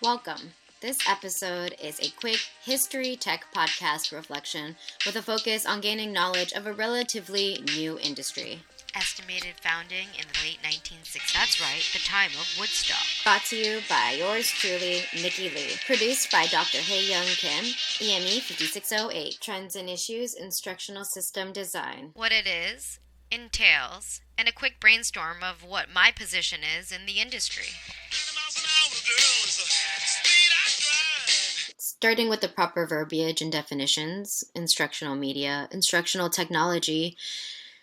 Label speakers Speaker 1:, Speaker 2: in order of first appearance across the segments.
Speaker 1: Welcome. This episode is a quick history tech podcast reflection with a focus on gaining knowledge of a relatively new industry.
Speaker 2: Estimated founding in the late 1960s. That's right, the time of Woodstock.
Speaker 1: Brought to you by yours truly, Nikki Lee. Produced by Dr. Hae-Young Kim, EME 5608. Trends and Issues, Instructional System Design.
Speaker 2: What it is, entails, and a quick brainstorm of what my position is in the industry.
Speaker 1: Starting with the proper verbiage and definitions, instructional media, instructional technology,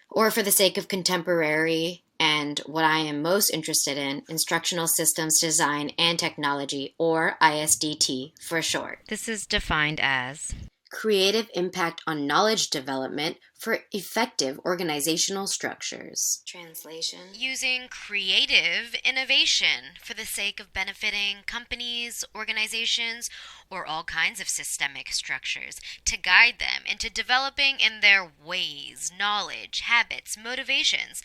Speaker 1: or for the sake of contemporary and what I am most interested in, instructional systems design and technology, or ISDT for short.
Speaker 2: This is defined as
Speaker 1: Creative impact on knowledge development for effective organizational structures. Translation.
Speaker 2: using creative innovation for the sake of benefiting companies, organizations, or all kinds of systemic structures to guide them into developing in their ways, knowledge, habits, motivations,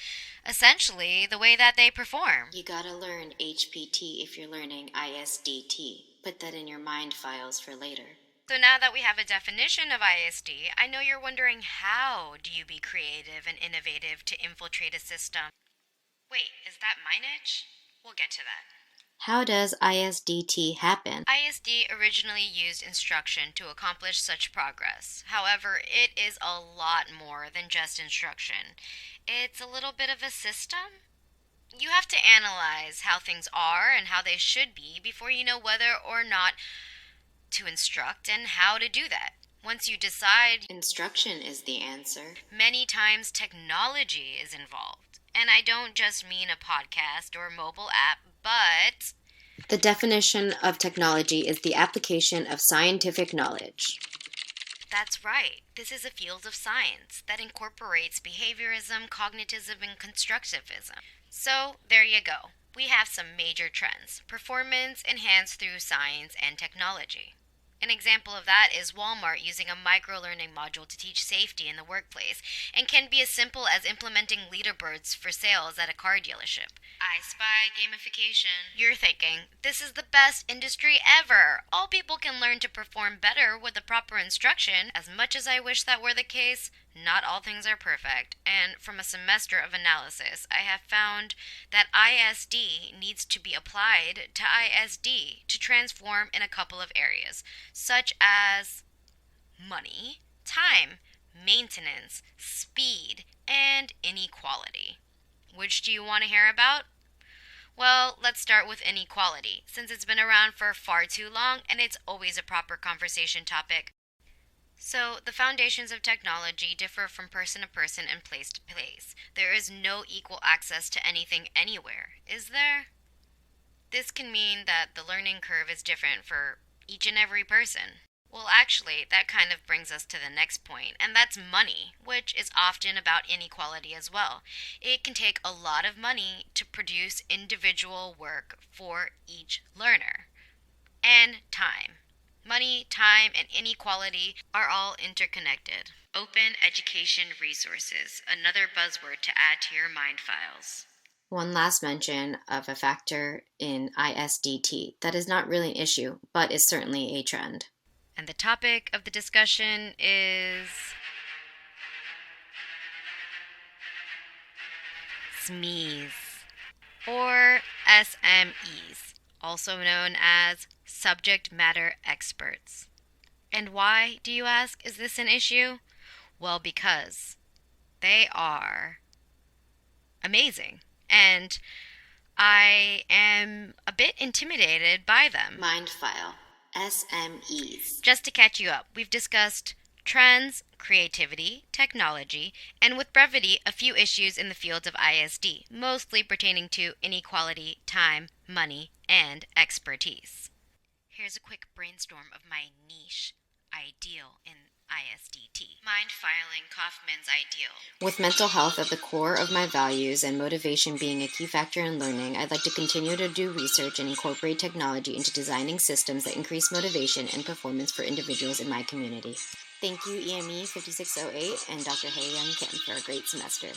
Speaker 2: essentially the way that they perform.
Speaker 1: You gotta learn HPT if you're learning ISDT. Put that in your mind files for later.
Speaker 2: So now that we have a definition of ISD, I know you're wondering, how do you be creative and innovative to infiltrate a system? Wait, is that my niche? We'll get to that.
Speaker 1: How does ISDT happen?
Speaker 2: ISD originally used instruction to accomplish such progress. However, it is a lot more than just instruction. It's a little bit of a system. You have to analyze how things are and how they should be before you know whether or not to instruct and how to do that. Once you decide,
Speaker 1: Instruction is the answer.
Speaker 2: many times technology is involved. And I don't just mean a podcast or a mobile app, but
Speaker 1: The definition of technology is the application of scientific knowledge.
Speaker 2: that's right. This is a field of science that incorporates behaviorism, cognitivism, and constructivism. So, there you go. We have some major trends. Performance enhanced through science and technology. An example of that is Walmart using a micro-learning module to teach safety in the workplace, and can be as simple as implementing leaderboards for sales at a car dealership. I spy gamification. You're thinking, this is the best industry ever. All people can learn to perform better with the proper instruction. As much as I wish that were the case, not all things are perfect, and from a semester of analysis, I have found that ISD needs to be applied to ISD to transform in a couple of areas, such as money, time, maintenance, speed, and inequality. Which do you want to hear about? Well, let's start with inequality, since it's been around for far too long and it's always a proper conversation topic. So, the foundations of technology differ from person to person and place to place. There is no equal access to anything anywhere, is there? This can mean that the learning curve is different for each and every person. Well, actually, that kind of brings us to the next point, and that's money, which is often about inequality as well. It can take a lot of money to produce individual work for each learner. And time. Money, time, and inequality are all interconnected. Open education resources, another buzzword to add to your mind files.
Speaker 1: One last mention of a factor in ISDT that is not really an issue, but is certainly a trend.
Speaker 2: And the topic of the discussion is SMEs, or SMEs, also known as subject matter experts. And why, do you ask, is this an issue? Well, because they are amazing, and I am a bit intimidated by them.
Speaker 1: Mind file. SMEs.
Speaker 2: Just to catch you up, we've discussed trends, creativity, technology, and with brevity, a few issues in the fields of ISD, mostly pertaining to inequality, time, money, and expertise. Here's a quick brainstorm of my niche ideal in ISDT. Mind filing Kaufman's ideal.
Speaker 1: With mental health at the core of my values and motivation being a key factor in learning, I'd like to continue to do research and incorporate technology into designing systems that increase motivation and performance for individuals in my community. Thank you, EME 5608 and Dr. Hae-Young Kim, for a great semester.